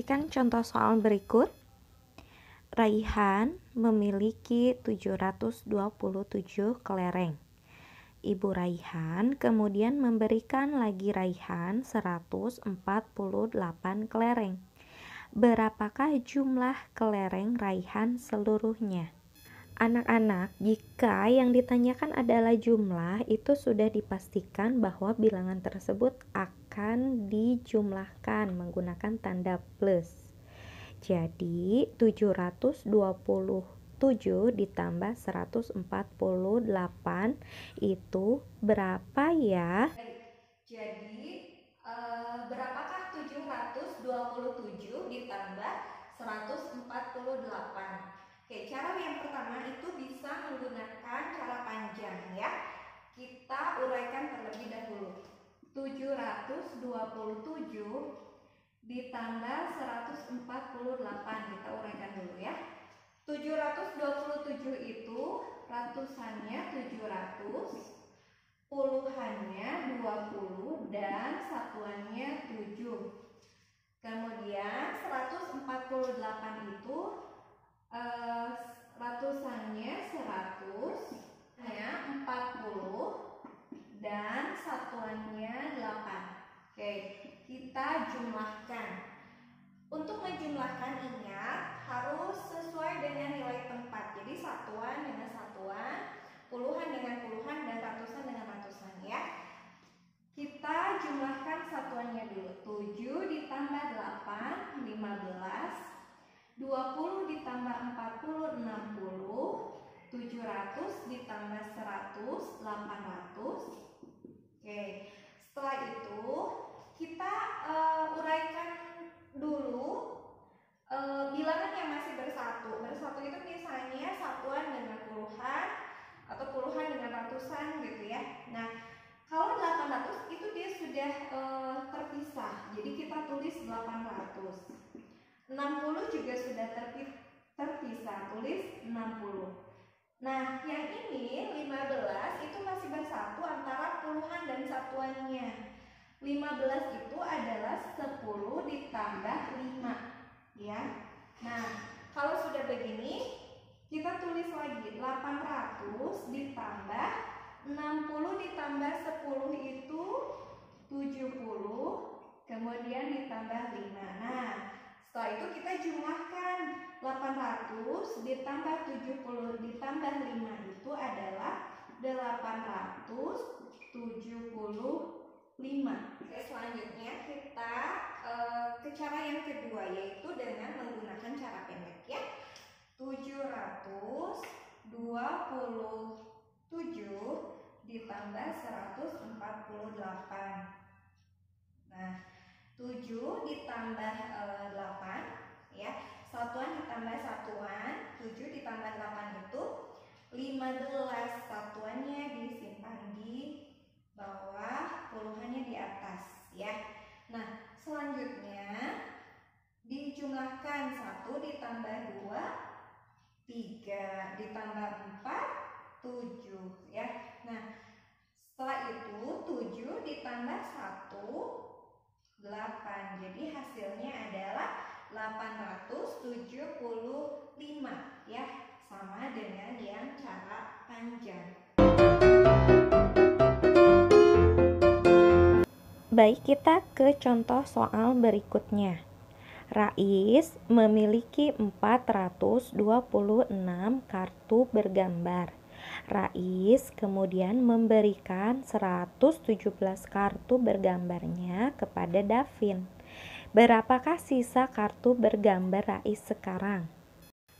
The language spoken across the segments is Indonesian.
Perhatikan contoh soal berikut. Raihan memiliki 727 kelereng. Ibu Raihan kemudian memberikan lagi Raihan 148 kelereng. Berapakah jumlah kelereng Raihan seluruhnya? Anak-anak, jika yang ditanyakan adalah jumlah, itu sudah dipastikan bahwa bilangan tersebut akan dijumlahkan menggunakan tanda plus. Jadi 727 ditambah 148 itu berapa ya? Jadi berapakah 727 ditambah 148? Oke, cara yang pertama itu bisa menggunakan cara panjang ya. Kita uraikan terlebih dahulu. 727 ditambah 148, kita uraikan dulu ya. 727 itu ratusannya 700, puluhannya 20, dan satuannya 7. Kemudian 148 itu ratusannya 100, 40, dan satuannya 8. Oke, kita jumlahkan. Untuk menjumlahkan, ingat harus sesuai dengan nilai tempat. Jadi satuan dengan satuan, puluhan dengan puluhan, dan ratusan dengan ratusan ya. Kita jumlahkan satuannya dulu. 7 ditambah 8, 15. 20 ditambah 40, 60. 700 ditambah 100, 800. Oke, setelah itu kita uraikan dulu bilangan yang masih bersatu. Bersatu itu misalnya satuan dengan puluhan atau puluhan dengan ratusan gitu ya. Nah, kalau 800 itu dia sudah terpisah. Jadi kita tulis 800. 60 juga sudah terpisah, tulis 60. Nah, yang ini 15 itu masih bersatu antara puluhan dan satuannya. 15 itu adalah 10 ditambah 5 ya. Nah, kalau sudah begini kita tulis lagi 800 ditambah 60 ditambah 10 itu 70, kemudian ditambah 5. Nah, setelah itu kita jumlahkan 800 ditambah 70 ditambah 5 itu adalah 875. Oke, selanjutnya kita ke cara yang kedua, yaitu dengan menggunakan cara pendek ya. 727 ditambah 148. Nah, 7 ditambah 8 ya, satuan ditambah satuan, 7 ditambah 8 itu 15. Satuannya disimpan di bawah, puluhannya di atas ya. Nah, selanjutnya dijumlahkan 1 ditambah 2, 3 ditambah 4, 7 ya. Nah, setelah itu 7 ditambah 1, 8. Jadi hasilnya adalah 875 ya, sama dengan yang cara panjang. Baik, kita ke contoh soal berikutnya. Rais memiliki 426 kartu bergambar. Rais kemudian memberikan 117 kartu bergambarnya kepada Davin. Berapakah sisa kartu bergambar Rais sekarang?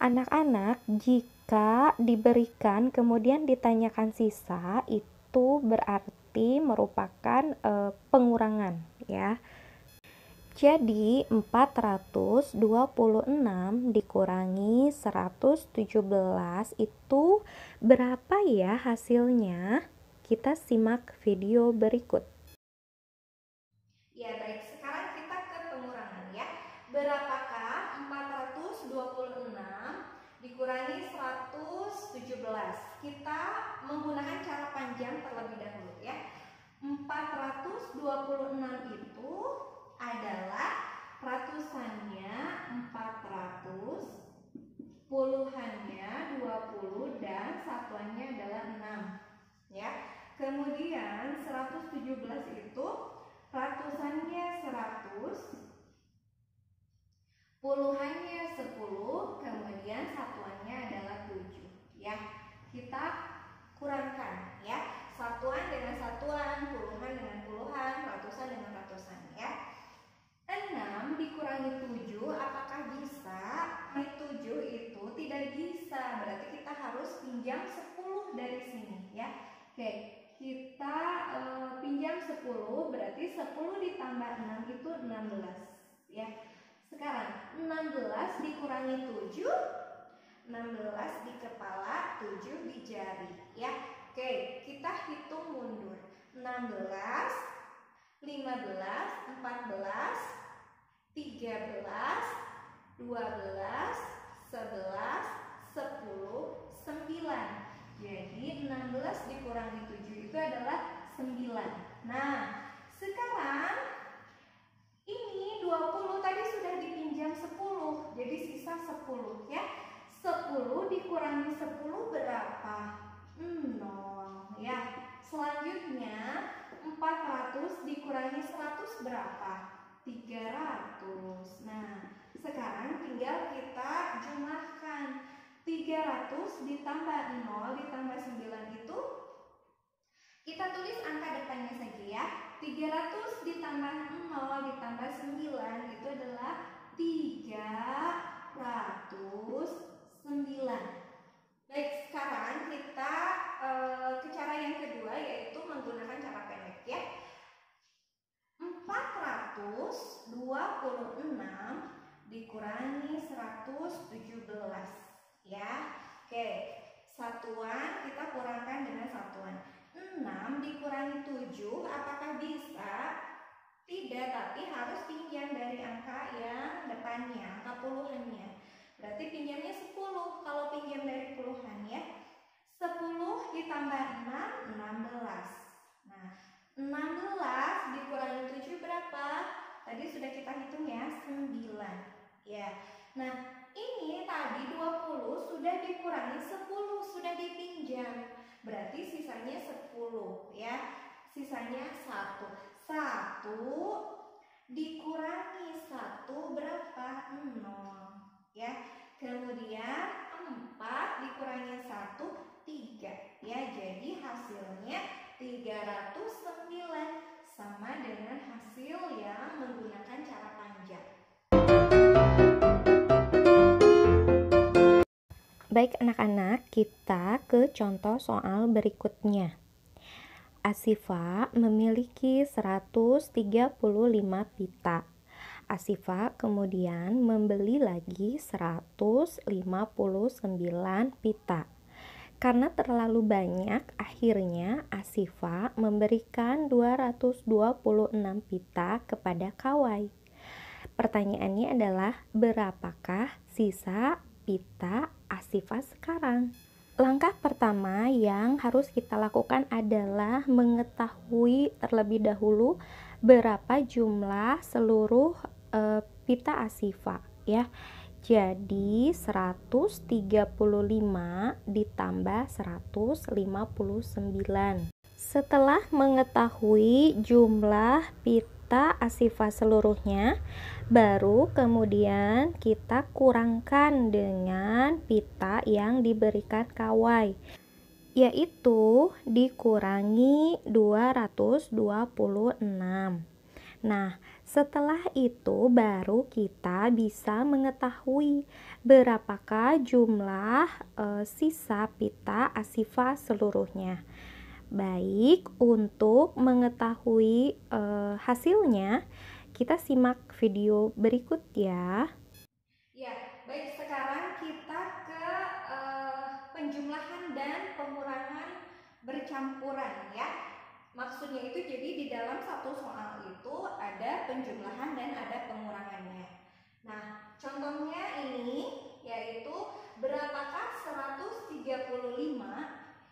Anak-anak, jika diberikan kemudian ditanyakan sisa, itu berarti merupakan pengurangan ya. Jadi 426 dikurangi 117 itu berapa ya hasilnya? Kita simak video berikut. Ya baik, sekarang kita ke pengurangan ya. Berapakah 426 dikurangi 117? Kita menggunakan cara panjang terlebih dahulu ya. 426 itu adalah ratusannya 400, puluhannya 20, dan satuannya adalah 6 ya. Kemudian 117 itu ratusannya 100, puluhannya 10, kemudian satuannya adalah 7 ya. Kita kurangkan ya, satuan dengan satuan, puluhan dengan puluhan, ratusan dengan ratusan ya. 6 dikurangi 7 apakah bisa? 7 itu tidak bisa, berarti kita harus pinjam 10 dari sini ya. Oke, kita pinjam 10, berarti 10 ditambah 6 itu 16 ya. Sekarang 16 dikurangi 7, 16 di kepala, 7 di jari ya. Oke, kita hitung mundur. 16, 15, 14, 13, 12, 11, 10, 9. Jadi 16 dikurangi 7 itu adalah 9. Nah, sekarang ini 20 tadi sudah dipinjam 10, jadi sisa 10 ya. 10 dikurangi 10 berapa? 0 ya. Selanjutnya 400 dikurangi 100 berapa? 300. Nah, sekarang tinggal kita jumlahkan. 300 ditambah 0 ditambah 9 itu kita tulis angka depannya saja ya. 300 ditambah 0 ditambah 9 itu adalah 309. Baik, sekarang kita ke cara yang kedua, yaitu menggunakan cara pendek ya. 426 dikurangi 117 ya. Oke, satuan kita kurangkan dengan satuan. 6 dikurangi 7 apakah bisa? Tidak, tapi harus pinjam dari angka yang depannya, angka puluhannya. Berarti pinjamnya 10 kalau pinjam dari puluhan ya. 10 ditambah 6, 16. Nah, 16 dikurangi 7 berapa? Tadi sudah kita hitung ya, 9 ya. Nah, ini tadi 20 sudah dikurangi 10, sudah dipinjam. Berarti sisanya 10 ya. Sisanya 1. 1 dikurangi 1 berapa? 0 ya. Kemudian 4 dikurangi 1, 3 ya. Jadi hasilnya 309, sama dengan hasil yang menggunakan cara panjang. Baik anak-anak, kita ke contoh soal berikutnya. Asifah memiliki 135 pita. Asifah kemudian membeli lagi 159 pita. Karena terlalu banyak, akhirnya Asifah memberikan 226 pita kepada Kawai. Pertanyaannya adalah, berapakah sisa pita Asifah sekarang? Langkah pertama yang harus kita lakukan adalah mengetahui terlebih dahulu berapa jumlah seluruh pita Asifah ya. Jadi 135 ditambah 159. Setelah mengetahui jumlah pita Asifah seluruhnya, baru kemudian kita kurangkan dengan pita yang diberikan Kawai, yaitu dikurangi 226. Nah, setelah itu baru kita bisa mengetahui berapakah jumlah sisa pita Asifah seluruhnya. Baik, untuk mengetahui hasilnya, kita simak video berikut ya. Ya, baik, sekarang kita ke penjumlahan dan pengurangan bercampuran ya. Maksudnya itu jadi di dalam satu soal itu ada penjumlahan dan ada pengurangannya. Nah, contohnya ini yaitu berapakah 135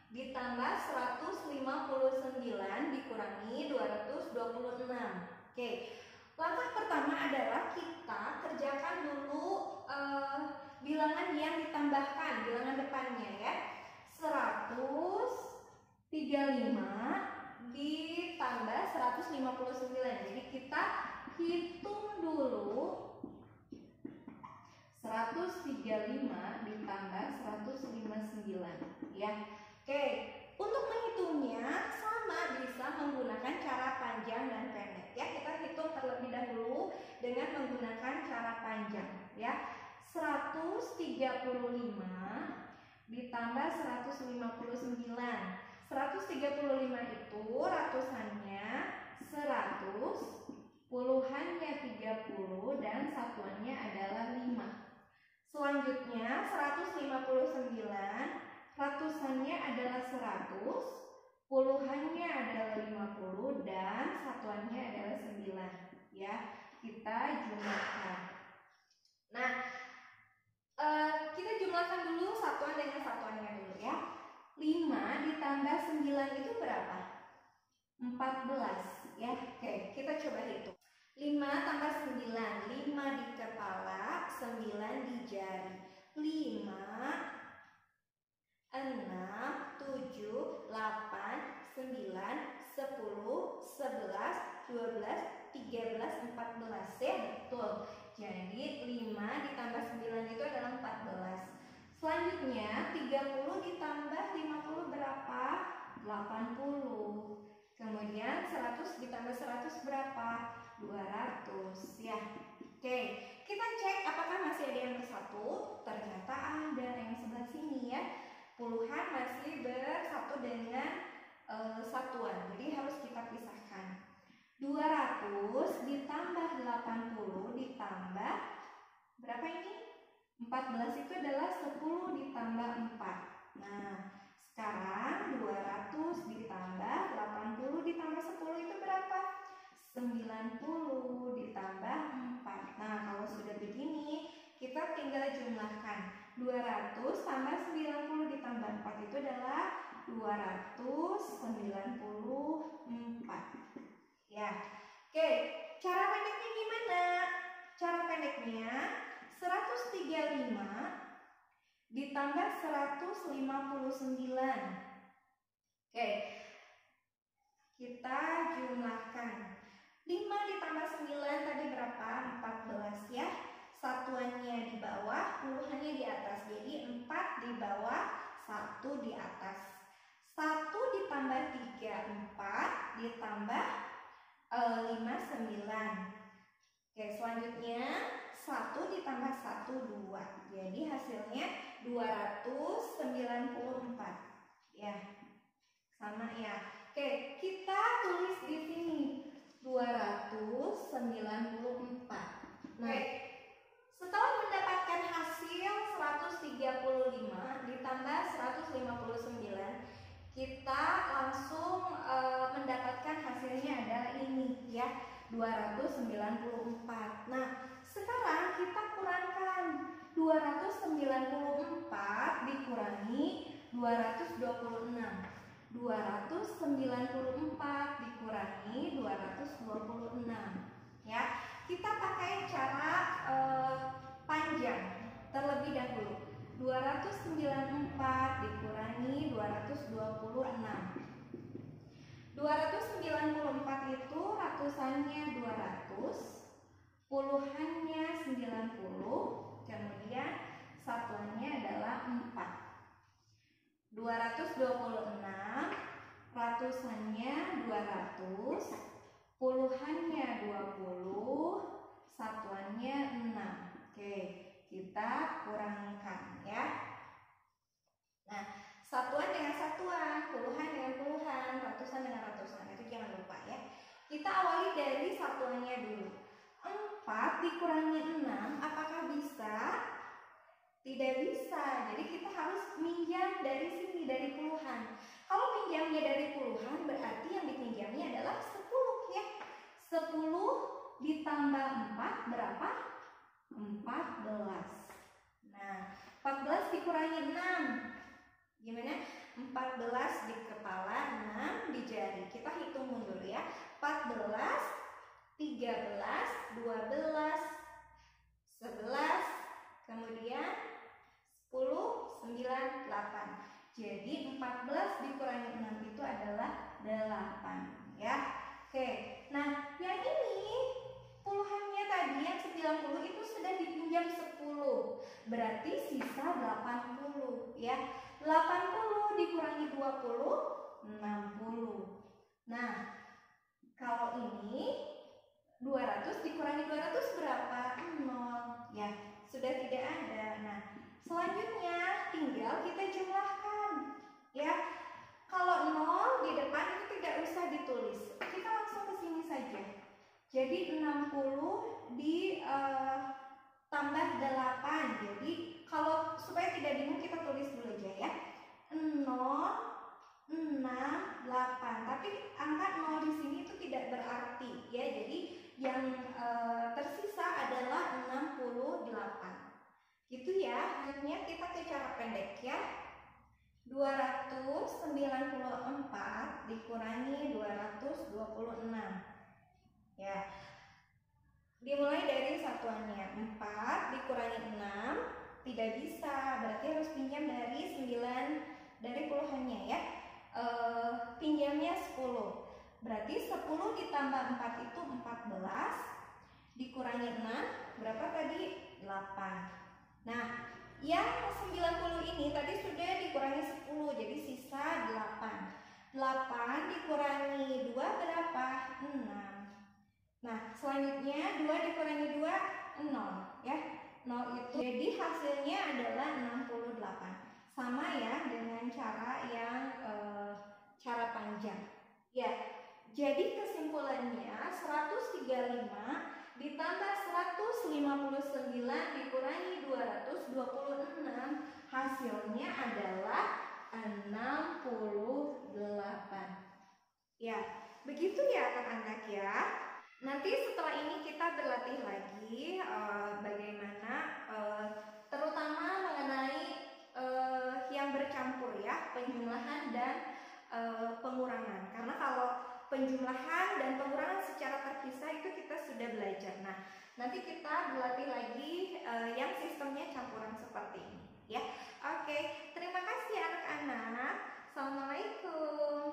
ditambah 159 dikurangi 226. Oke, Langkah pertama adalah kita kerjakan dulu bilangan yang ditambahkan, bilangan depannya ya. 135 ditambah 159. Jadi kita hitung dulu 135 ditambah 159 ya. Oke, untuk menghitungnya sama, bisa menggunakan cara panjang dan pendek ya. Kita hitung terlebih dahulu dengan menggunakan cara panjang ya. 135 ditambah 159. 135 itu ratusannya 100, puluhannya 30, dan satuannya adalah 5. Selanjutnya 159, ratusannya adalah 100, puluhannya adalah 50, dan satuannya adalah 9 ya. Kita jumlahkan. Nah, kita jumlahkan dulu satuan dengan satuannya dulu ya. 5 ditambah 9 itu berapa? 14 ya. Oke, kita coba hitung. 5 tambah 9, 5 di kepala, 9 di jari. 5, 6, 7, 8, 9, 10, 11, 12, 13, 14 ya, betul. Jadi 5 ditambah 9 itu adalah 14. Selanjutnya 30 ditambah 50 berapa? 80. Kemudian 100 ditambah 100 berapa? 200 ya. Oke, kita cek apakah masih ada yang bersatu. Ternyata ada yang sebelah sini ya. Puluhan masih bersatu dengan satuan, jadi harus kita pisahkan. 200 ditambah 80 ditambah berapa ini? 14 itu adalah 10 ditambah 4. Nah, sekarang 200 ditambah 80 ditambah 10 itu berapa? 90 ditambah 4. Nah, kalau sudah begini, kita tinggal jumlahkan. 200 tambah 90 ditambah 4 itu adalah 294 ya. Oke, cara pendeknya gimana? Cara pendeknya 135 ditambah 159. Oke, kita jumlahkan. 5 ditambah 9 tadi berapa? 14 ya. Satuannya di bawah, puluhannya di atas. Jadi 4 di bawah, 1 di atas. 1 ditambah 3, 4 ditambah 5, 9. Oke, selanjutnya 1 ditambah 1, 2. Jadi hasilnya 294 ya. Sama ya. Oke, kita tulis di sini 294. Nah, setelah mendapatkan hasil 135 ditambah 159, kita langsung mendapatkan hasilnya adalah ini ya, 294. Nah, sekarang kita kurangkan 294 dikurangi 226. 294 dikurangi 226 ya. Kita pakai cara panjang terlebih dahulu. 294 dikurangi 226. 294 itu ratusannya 200, puluhannya 90, kemudian satuannya adalah 4. 226, ratusannya 200, puluhannya 20, satuannya 6. Oke, kita kurangkan ya. Nah, satuan dengan satuan, puluhan dengan puluhan, ratusan dengan ratusan, itu jangan lupa ya. Kita awali dari satuannya dulu. 4 dikurangi 6, apakah bisa? Tidak bisa, jadi kita harus minjam dari sini, dari puluhan. Kalau pinjamnya dari puluhan, berarti yang dipinjamnya adalah 10 ya. 10 ditambah 4 berapa? 14. Nah, 14 dikurangi 6. Gimana? 14 di kepala, 6 di jari. Kita hitung mundur ya. 14, 3 13, 12, 11, kemudian 10, 9, 8. Jadi 14 dikurangi 6 itu adalah 8 ya. Oke, nah yang ini puluhannya tadi yang 90 itu sudah dipinjam 10. Berarti sisa 80 ya. 80 dikurangi 20, 60. Nah, kalau ini 200 dikurangi 200 berapa? 0 ya. Sudah tidak ada. Nah, selanjutnya tinggal kita jumlahkan ya. Kalau 0 di depan itu tidak usah ditulis. Kita langsung ke sini saja. Jadi 60 tambah 8. Jadi kalau supaya tidak bingung kita tulis dulu aja ya. 0, 6, 8. Tapi angka 0 di sini itu tidak berarti ya. Jadi yang tersisa adalah 68. Gitu ya. Akhirnya kita ke cara pendek ya. 294 dikurangi 226 ya. Dimulai dari satuannya 4 dikurangi 6 tidak bisa, berarti harus pinjam dari 9 dari puluhannya ya. Pinjamnya 10, berarti 10 ditambah 4 itu 14 dikurangi 6 berapa tadi? 8. Nah, yang 90 ini tadi sudah dikurangi 10, jadi sisa 8. 8 dikurangi 2 berapa? 6. Nah, selanjutnya 2 dikurangi 2, 0 ya. 0 itu jadi hasilnya adalah 68. Sama ya dengan cara yang cara panjang. Ya, jadi kesimpulannya 135 ditambah 159 dikurangi 226 hasilnya adalah 68. Ya, begitu ya anak-anak ya. Nanti setelah ini kita berlatih lagi bagaimana terutama mengenai yang bercampur ya, penjumlahan dan pengurangan. Karena kalau penjumlahan dan pengurangan secara terpisah itu kita sudah belajar. Nah, nanti kita berlatih lagi yang sistemnya campuran seperti ini ya. Oke, terima kasih anak-anak. Assalamualaikum.